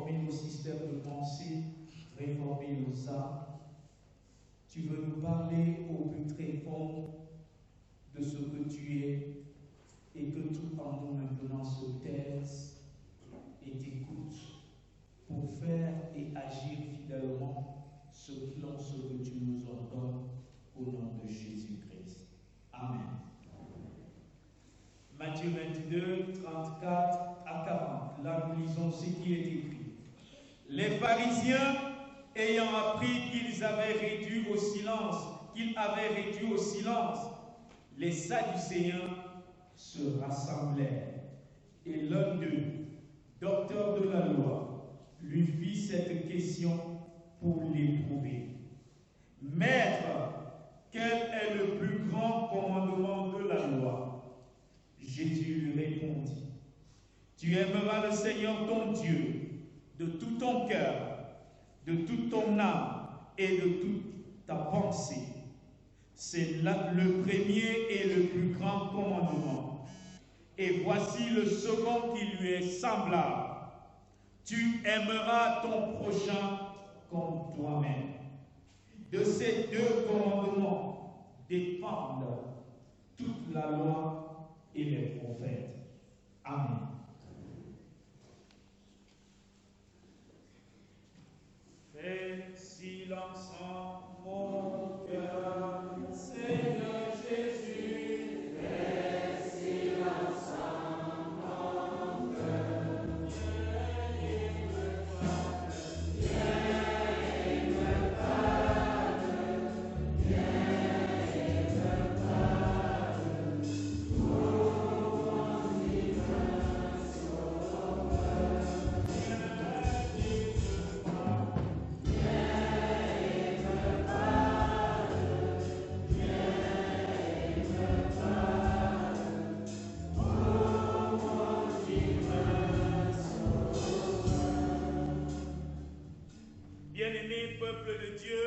réformer nos systèmes de pensée, réformer nos âmes. Tu veux nous parler au plus très fond de ce que tu es et que tout en nous maintenant se taise et t'écoute pour faire et agir fidèlement selon ce que tu nous ordonnes au nom de Jésus-Christ. Amen. Matthieu 22, 34 à 40. Là, nous lisons ce qui est écrit. Les pharisiens, ayant appris qu'ils avaient réduit au silence, les Sadducéens se rassemblèrent. Et l'un d'eux, docteur de la loi, lui fit cette question pour l'éprouver. Maître, quel est le plus grand commandement de la loi? Jésus lui répondit, tu aimeras le Seigneur ton Dieu de tout ton cœur, de toute ton âme et de toute ta pensée. C'est le premier et le plus grand commandement. Et voici le second qui lui est semblable. Tu aimeras ton prochain comme toi-même. De ces deux commandements dépendent toute la loi et les prophètes. Amen. Fais silence en mon cœur, Seigneur Jésus. Fais silence en mon cœur. Viens et me parle. Viens et me parle. Oh, mon divin sauveur. Bien-aimé peuple de Dieu,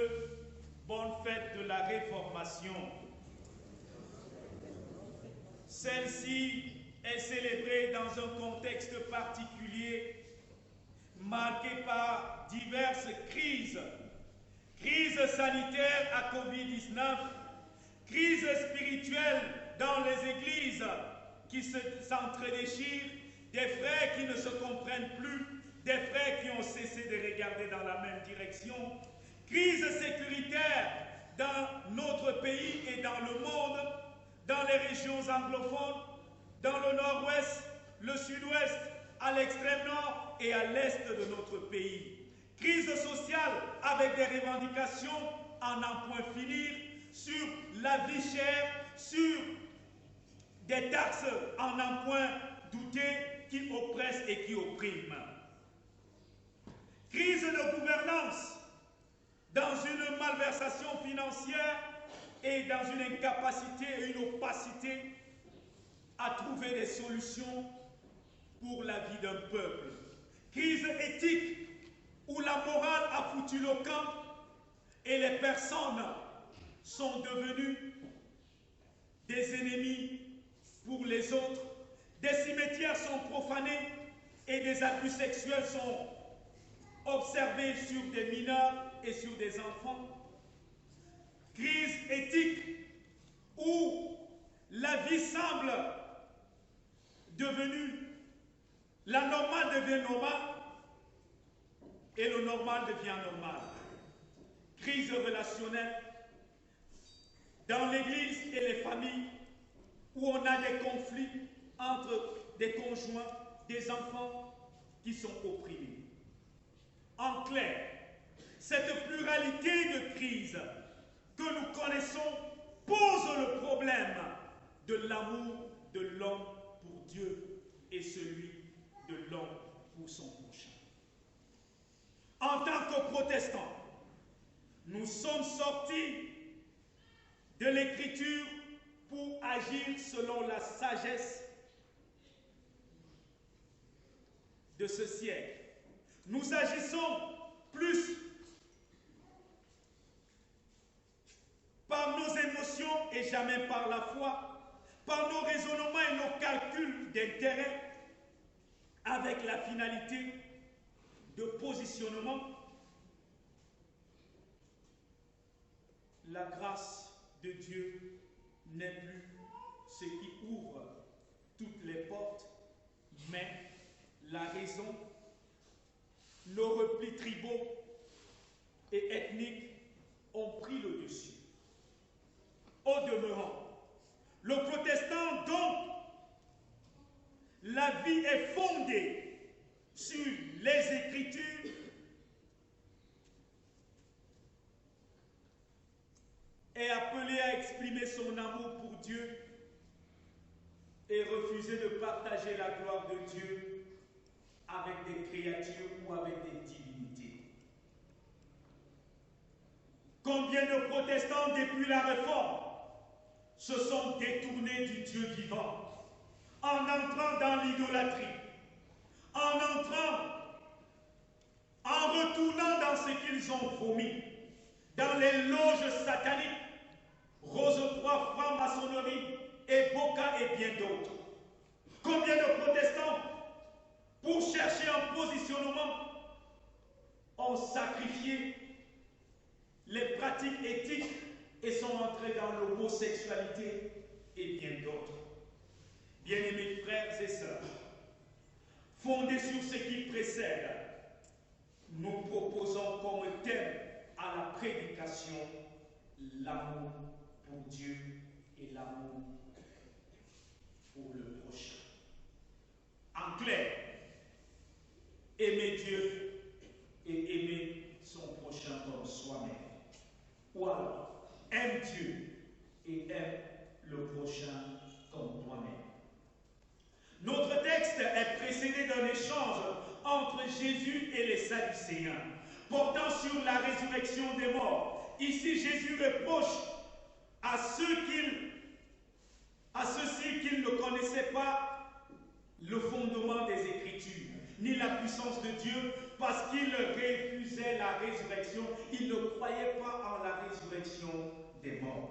bonne fête de la Réformation. Celle-ci est célébrée dans un contexte particulier marqué par diverses crises. Crise sanitaire à Covid-19, crise spirituelle dans les églises qui s'entredéchirent, des frères qui ne se comprennent plus, des frères qui ont cessé de regarder dans la même direction, crise sécuritaire dans notre pays et dans le monde, dans les régions anglophones, dans le nord-ouest, le sud-ouest, à l'extrême nord et à l'est de notre pays. Crise sociale avec des revendications en n'en point finir sur la vie chère, sur des taxes en n'en point douter qui oppressent et qui oppriment. Crise de gouvernance dans une malversation financière et dans une incapacité et une opacité à trouver des solutions pour la vie d'un peuple. Crise éthique où la morale a foutu le camp et les personnes sont devenues des ennemis pour les autres. Des cimetières sont profanés et des abus sexuels sont observés sur des mineurs et sur des enfants. Crise éthique où la vie semble devenue, la normale devient normale et le normal devient normal. Crise relationnelle dans l'Église et les familles où on a des conflits entre des conjoints, des enfants qui sont opprimés. En clair, cette pluralité de crises que nous connaissons pose le problème de l'amour de l'homme pour Dieu et celui de l'homme pour son prochain. En tant que protestants, nous sommes sortis de l'Écriture pour agir selon la sagesse de ce siècle. Nous agissons plus par nos émotions et jamais par la foi, par nos raisonnements et nos calculs d'intérêt, avec la finalité de positionnement, la grâce de Dieu n'est plus ce qui ouvre toutes les portes, mais la raison, nos replis tribaux et ethniques ont pris le dessus. Au demeurant, le protestant, dont la vie est fondée sur les Écritures, est appelé à exprimer son amour pour Dieu et refuser de partager la gloire de Dieu avec des créatures ou avec des divinités. Combien de protestants depuis la Réforme se sont détournés du Dieu vivant en entrant dans l'idolâtrie, en retournant dans ce qu'ils ont vomi, dans les loges sataniques, Rose-Croix, franc-maçonnerie, Eboka et bien d'autres. Combien de protestants, pour chercher un positionnement, ont sacrifié les pratiques éthiques et sont entrés dans l'homosexualité et bien d'autres. Bien-aimés frères et sœurs, fondés sur ce qui précède, nous proposons comme thème à la prédication l'amour pour Dieu et l'amour pour le prochain. En clair, aimer Dieu et aimer son prochain comme soi-même. Ou alors, aime Dieu et aime le prochain comme toi-même. Notre texte est précédé d'un échange entre Jésus et les Sadducéens, portant sur la résurrection des morts. Ici, Jésus reproche à ceux-ci qu'ils ne connaissaient pas le fondement des Écritures, ni la puissance de Dieu, parce qu'ils refusaient la résurrection. Ils ne croyaient pas en la résurrection des morts.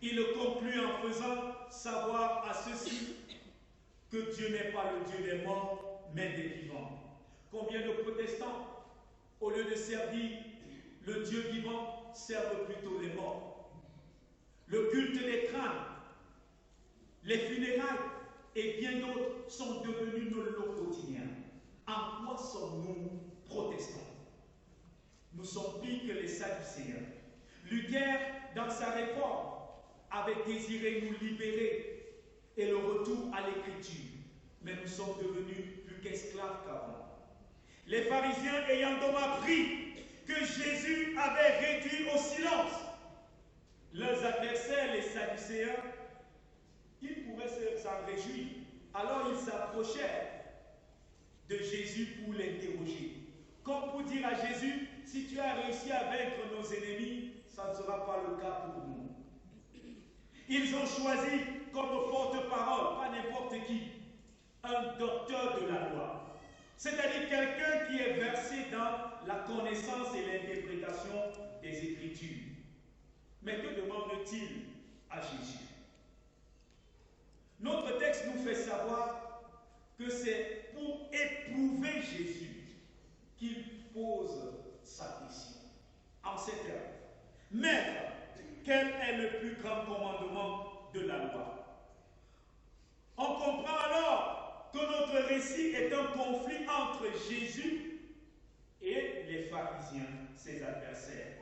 Il conclut en faisant savoir à ceux-ci que Dieu n'est pas le Dieu des morts, mais des vivants. Combien de protestants, au lieu de servir le Dieu vivant, servent plutôt les morts? Le culte des crânes, les funérailles et bien d'autres sont devenus nos lots quotidiens. En quoi sommes-nous protestants? Nous sommes pires que les Sadducéens. Luther, dans sa réforme, avait désiré nous libérer et le retour à l'écriture. Mais nous sommes devenus plus qu'esclaves qu'avant. Les pharisiens, ayant donc appris que Jésus avait réduit au silence leurs adversaires, les Sadducéens, ils pourraient s'en réjouir. Alors ils s'approchèrent de Jésus pour l'interroger. Comme pour dire à Jésus, si tu as réussi à vaincre nos ennemis, ça ne sera pas le cas pour nous. Ils ont choisi comme porte-parole, pas n'importe qui, un docteur de la loi. C'est-à-dire quelqu'un qui est versé dans la connaissance et l'interprétation des Écritures. Mais que demande-t-il à Jésus? Notre texte nous fait savoir que c'est pour éprouver Jésus qu'il pose sa question. En ces termes, Maître, quel est le plus grand commandement de la loi? On comprend alors que notre récit est un conflit entre Jésus et les pharisiens, ses adversaires.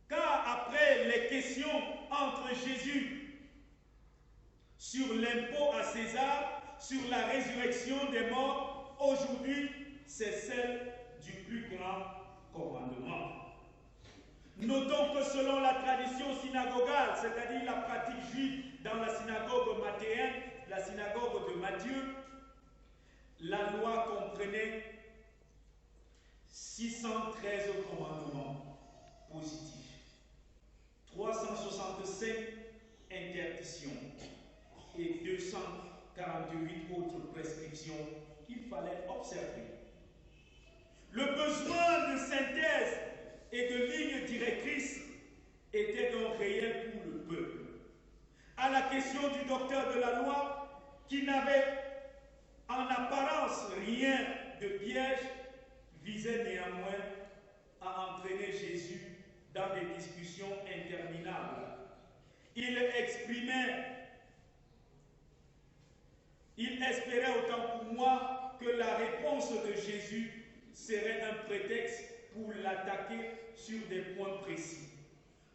Car après les questions entre Jésus sur l'impôt à César, sur la résurrection des morts, aujourd'hui, c'est celle du plus grand commandement. Notons que selon la tradition synagogale, c'est-à-dire la pratique juive dans la synagogue mathéenne, la synagogue de Matthieu, la loi comprenait 613 commandements positifs, 365 interdictions et 248 autres prescriptions qu'il fallait observer. Le besoin de synthèse et de lignes directrices était donc réel pour le peuple. À la question du docteur de la loi, qui n'avait en apparence rien de piège, néanmoins à entraîner Jésus dans des discussions interminables. Il espérait autant pour moi que la réponse de Jésus serait un prétexte pour l'attaquer sur des points précis.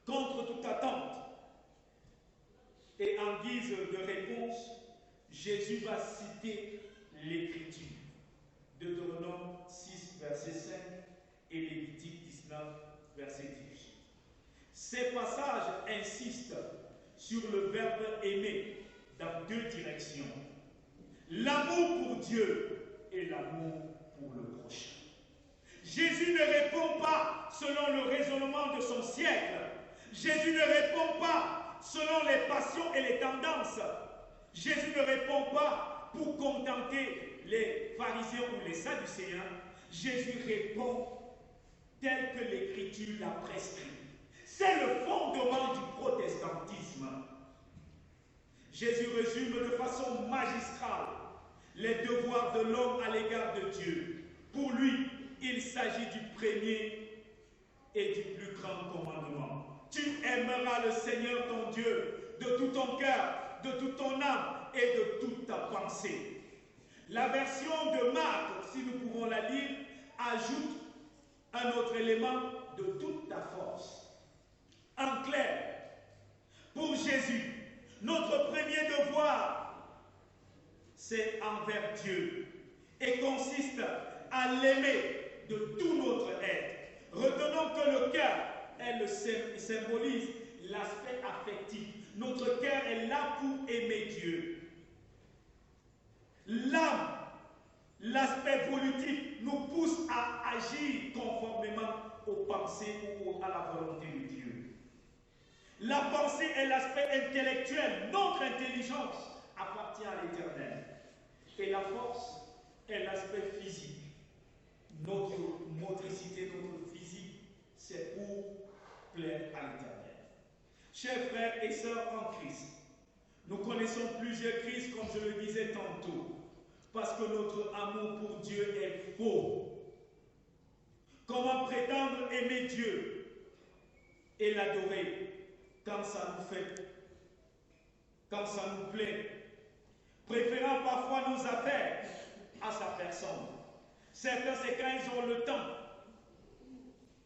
Contre toute attente, et en guise de réponse, Jésus va citer l'Écriture. Deutéronome 6, verset 5 et Lévitique 19, verset 18. Ces passages insistent sur le verbe aimer dans deux directions. L'amour pour Dieu et l'amour pour le prochain. Jésus ne répond pas selon le raisonnement de son siècle. Jésus ne répond pas selon les passions et les tendances. Jésus ne répond pas pour contenter les pharisiens ou les sadducéens. Jésus répond tel que l'Écriture l'a prescrit. C'est le fondement du protestantisme. Jésus résume de façon magistrale les devoirs de l'homme à l'égard de Dieu. Pour lui, il s'agit du premier et du plus grand commandement. Tu aimeras le Seigneur ton Dieu de tout ton cœur, de toute ton âme et de toute ta pensée. La version de Marc, si nous pouvons la lire, ajoute un autre élément de toute ta force. En clair, pour Jésus, notre premier devoir, c'est envers Dieu et consiste à l'aimer de tout notre être. Retenons que le cœur, elle symbolise l'aspect affectif. Notre cœur est là pour aimer Dieu. L'âme, l'aspect volitif, nous pousse à agir conformément aux pensées ou à la volonté de Dieu. La pensée est l'aspect intellectuel. Notre intelligence appartient à l'Éternel. Et la force est l'aspect physique. Notre motricité, notre physique, c'est pour plaire à l'Éternel. Chers frères et sœurs en Christ, nous connaissons plusieurs crises, comme je le disais tantôt, parce que notre amour pour Dieu est faux. Comment prétendre aimer Dieu et l'adorer quand ça nous fait, quand ça nous plaît, préférant parfois nos affaires à sa personne. Certains, c'est quand ils ont le temps,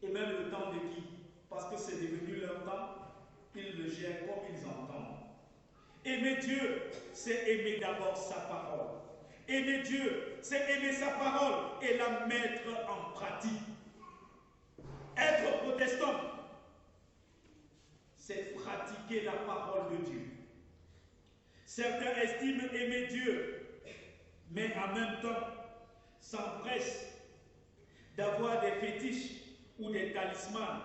et même le temps de qui? Parce que c'est devenu leur temps, ils le gèrent comme ils entendent. Aimer Dieu, c'est aimer d'abord sa parole. Aimer Dieu, c'est aimer sa parole et la mettre en pratique. Être protestant, c'est pratiquer la parole de Dieu. Certains estiment aimer Dieu, mais en même temps s'empressent d'avoir des fétiches ou des talismans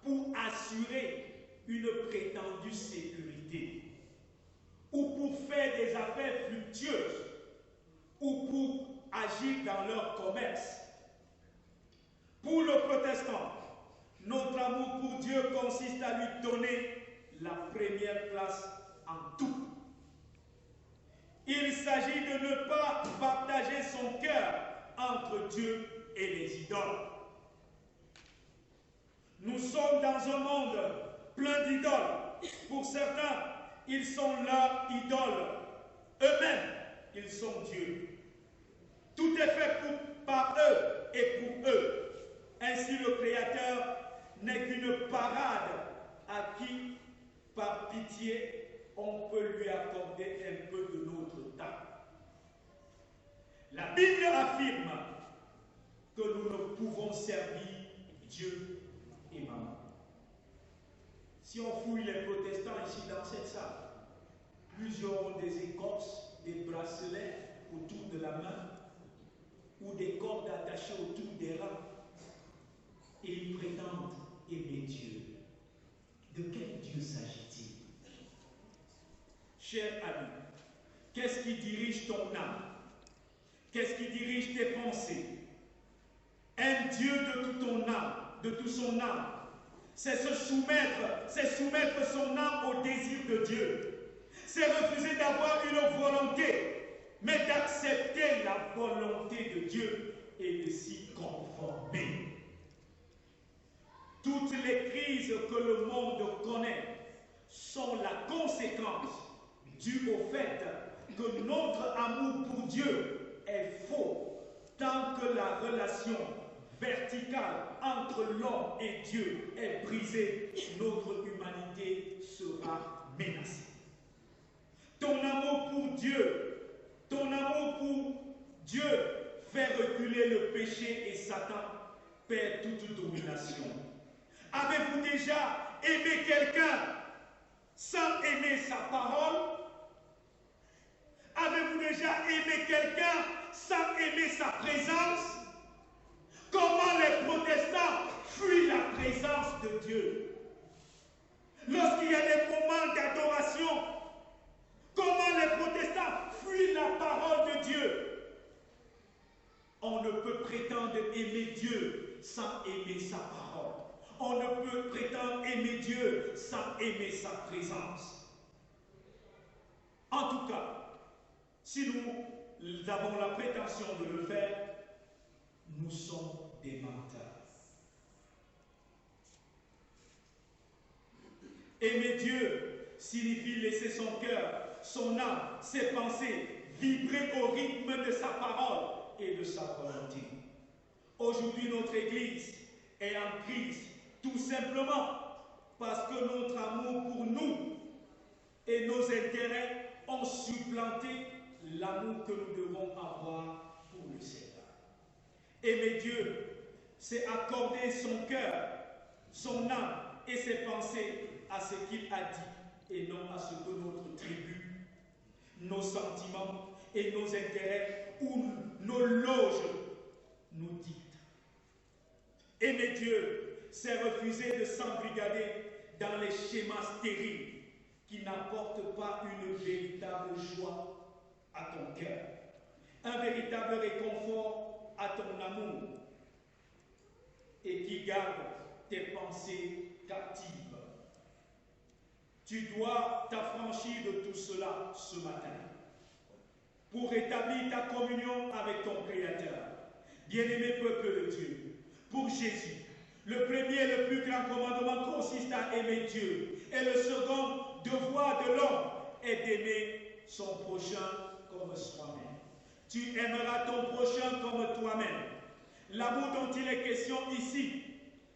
pour assurer une prétendue sécurité, ou pour faire des affaires fructueuses, ou pour agir dans leur commerce. Pour le protestant, notre amour pour Dieu consiste à lui donner la première place en tout. Il s'agit de ne pas partager son cœur entre Dieu et les idoles. Nous sommes dans un monde plein d'idoles. Pour certains, ils sont leurs idoles. Eux-mêmes, ils sont Dieu. Tout est fait par eux et pour eux. Ainsi, le Créateur n'est qu'une parade à qui, par pitié, on peut lui accorder un peu de notre temps. La Bible affirme que nous ne pouvons servir Dieu et maman. Si on fouille les protestants ici dans cette salle, plusieurs ont des écorces, des bracelets autour de la main ou des cordes attachées autour des reins. Et ils prétendent aimer Dieu. De quel Dieu s'agit-il? Cher ami, qu'est-ce qui dirige ton âme? Qu'est-ce qui dirige tes pensées? Un Dieu de toute ton âme, de toute son âme. C'est soumettre son âme au désir de Dieu. C'est refuser d'avoir une volonté, mais d'accepter la volonté de Dieu et de s'y conformer. crises que le monde connaît sont la conséquence due au fait que notre amour pour Dieu est faux tant que la relation verticale entre l'homme et Dieu est brisée, notre humanité sera menacée. Ton amour pour Dieu fait reculer le péché et Satan perd toute domination. Avez-vous déjà aimé quelqu'un sans aimer sa parole? Avez-vous déjà aimé quelqu'un sans aimer sa présence? Comment les protestants fuient la présence de Dieu? Lorsqu'il y a des moments d'adoration, comment les protestants fuient la parole de Dieu? On ne peut prétendre aimer Dieu sans aimer sa parole. On ne peut prétendre aimer Dieu sans aimer sa présence. En tout cas, si nous avons la prétention de le faire, nous sommes des menteurs. Aimer Dieu signifie laisser son cœur, son âme, ses pensées vibrer au rythme de sa parole et de sa volonté. Aujourd'hui, notre Église est en crise, tout simplement parce que notre amour pour nous et nos intérêts ont supplanté l'amour que nous devons avoir pour le Seigneur. Aimer Dieu, c'est accorder son cœur, son âme et ses pensées à ce qu'il a dit et non à ce que notre tribu, nos sentiments et nos intérêts ou nos loges nous dictent. Aimer Dieu, c'est refuser de s'embrigader dans les schémas stériles qui n'apportent pas une véritable joie à ton cœur, un véritable réconfort à ton amour et qui garde tes pensées captives. Tu dois t'affranchir de tout cela ce matin pour rétablir ta communion avec ton Créateur. Bien-aimé peuple de Dieu, pour Jésus, le premier et le plus grand commandement consiste à aimer Dieu. Et le second devoir de l'homme est d'aimer son prochain comme soi-même. Tu aimeras ton prochain comme toi-même. L'amour dont il est question ici,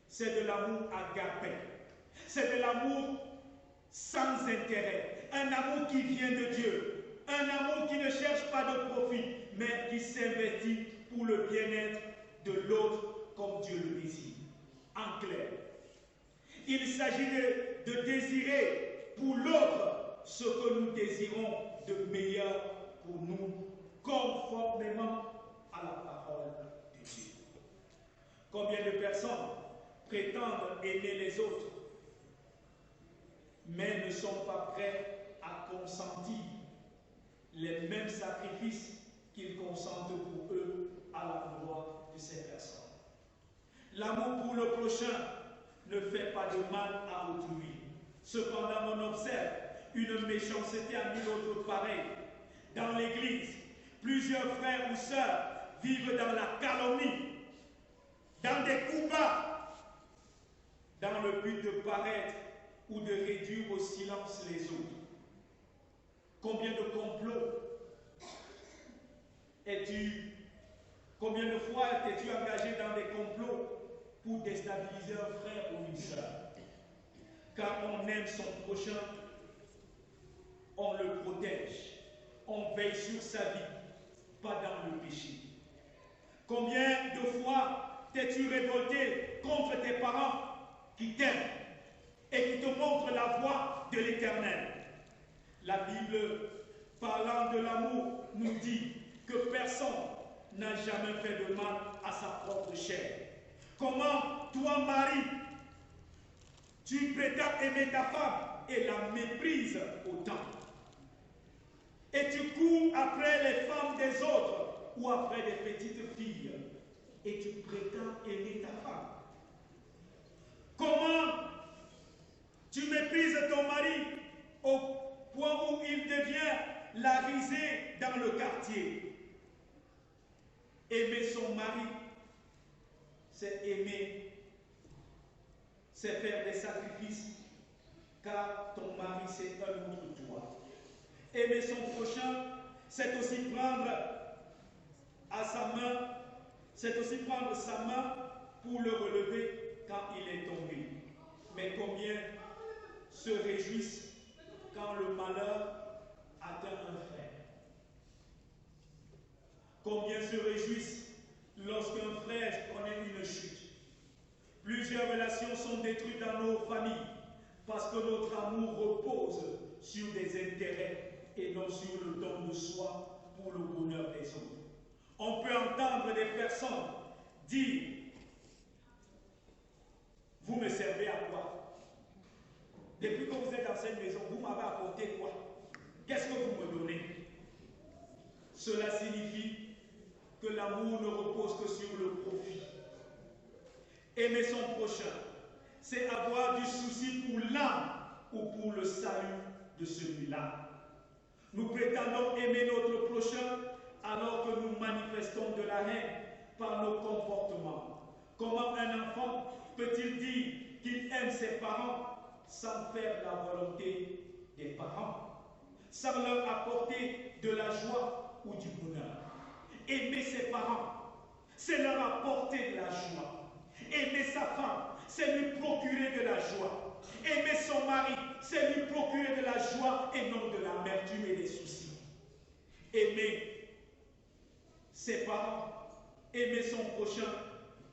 c'est de l'amour agapé. C'est de l'amour sans intérêt. Un amour qui vient de Dieu. Un amour qui ne cherche pas de profit, mais qui s'investit pour le bien-être de l'autre comme Dieu le désire. En clair, il s'agit de désirer pour l'autre ce que nous désirons de meilleur pour nous, conformément à la parole de Dieu. Combien de personnes prétendent aimer les autres, mais ne sont pas prêts à consentir les mêmes sacrifices qu'ils consentent pour eux à la gloire de ces personnes. L'amour pour le prochain ne fait pas de mal à autrui. Cependant, on observe une méchanceté à mille autres pareils. Dans l'Église, plusieurs frères ou sœurs vivent dans la calomnie, dans des coups bas, dans le but de paraître ou de réduire au silence les autres. Combien de complots combien de fois es-tu engagé dans des complots pour déstabiliser un frère ou une sœur? Car on aime son prochain, on le protège, on veille sur sa vie, pas dans le péché. Combien de fois t'es-tu révolté contre tes parents qui t'aiment et qui te montrent la voie de l'Éternel? La Bible, parlant de l'amour, nous dit que personne n'a jamais fait de mal à sa propre chair. Comment, toi, mari, tu prétends aimer ta femme et la méprises autant? Et tu cours après les femmes des autres ou après des petites filles et tu prétends aimer ta femme? Comment tu méprises ton mari au point où il devient la risée dans le quartier? Aimer son mari, c'est aimer c'est faire des sacrifices, car ton mari c'est un autre toi. Aimer son prochain, c'est aussi prendre à sa main, c'est aussi prendre sa main pour le relever quand il est tombé. Mais combien se réjouissent quand le malheur atteint un frère? Combien se réjouissent lorsqu'un frère connaît une chute? Plusieurs relations sont détruites dans nos familles parce que notre amour repose sur des intérêts et non sur le don de soi pour le bonheur des autres. On peut entendre des personnes dire: vous me servez à quoi? Depuis que vous êtes dans cette maison, vous m'avez apporté quoi? Qu'est-ce que vous me donnez? Cela signifie que l'amour ne repose que sur le profit. Aimer son prochain, c'est avoir du souci pour l'âme ou pour le salut de celui-là. Nous prétendons aimer notre prochain alors que nous manifestons de la haine par nos comportements. Comment un enfant peut-il dire qu'il aime ses parents sans faire la volonté des parents, sans leur apporter de la joie ou du bonheur? Aimer ses parents, c'est leur apporter de la joie. Aimer sa femme, c'est lui procurer de la joie. Aimer son mari, c'est lui procurer de la joie et non de l'amertume et des soucis. Aimer ses parents, aimer son prochain,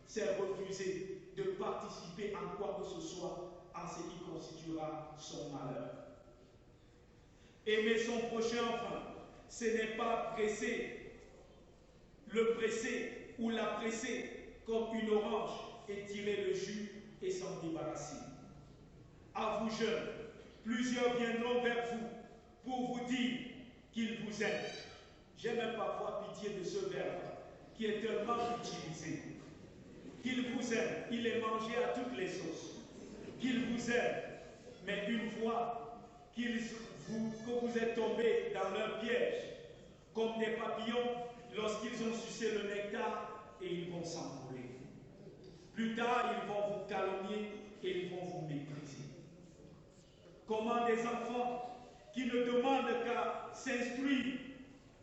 c'est refuser de participer en quoi que ce soit en ce qui constituera son malheur. Aimer son prochain, enfin, ce n'est pas le presser ou la presser comme une orange et tirer le jus et s'en débarrasser. À vous jeunes, plusieurs viendront vers vous pour vous dire qu'ils vous aiment. J'ai même parfois pitié de ce verbe qui est tellement utilisé. Qu'il vous aime, il est mangé à toutes les sauces. Qu'il vous aime, mais une fois que vous êtes tombé dans leur piège, comme des papillons, lorsqu'ils ont sucé le nectar, et ils vont s'envoler. Plus tard, ils vont vous calomnier et ils vont vous mépriser. Comment des enfants qui ne demandent qu'à s'instruire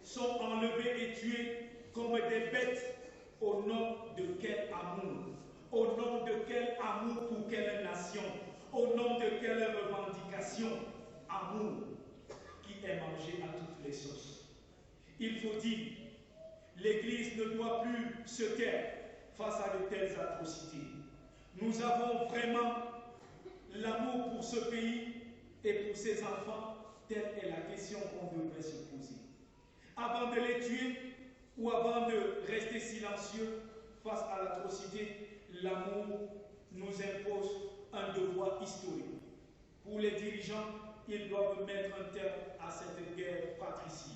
sont enlevés et tués comme des bêtes au nom de quel amour? Au nom de quel amour pour quelle nation? Au nom de quelle revendication? Amour qui est mangé à toutes les sauces. Il faut dire, l'Église ne doit plus se taire face à de telles atrocités. Nous avons vraiment l'amour pour ce pays et pour ses enfants. Telle est la question qu'on devrait se poser. Avant de les tuer ou avant de rester silencieux face à l'atrocité, l'amour nous impose un devoir historique. Pour les dirigeants, ils doivent mettre un terme à cette guerre fratricide.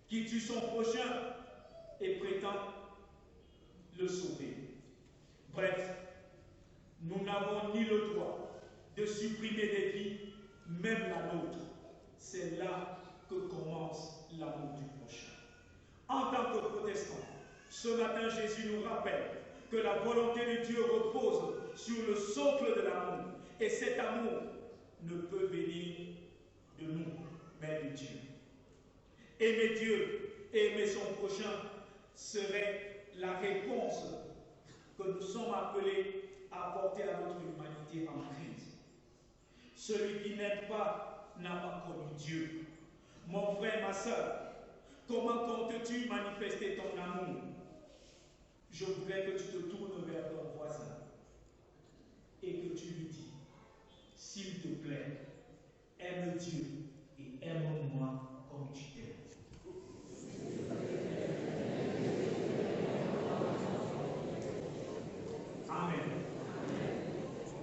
Qui tue son prochain et prétend le sauver. Bref, nous n'avons ni le droit de supprimer des vies, même la nôtre. C'est là que commence l'amour du prochain. En tant que protestants, ce matin, Jésus nous rappelle que la volonté de Dieu repose sur le socle de l'amour. Et cet amour ne peut venir de nous, mais de Dieu. Aimer Dieu et aimer son prochain serait la réponse que nous sommes appelés à apporter à notre humanité en crise. Celui qui n'aime pas n'a pas connu Dieu. Mon frère, ma soeur, comment comptes-tu manifester ton amour? Je voudrais que tu te tournes vers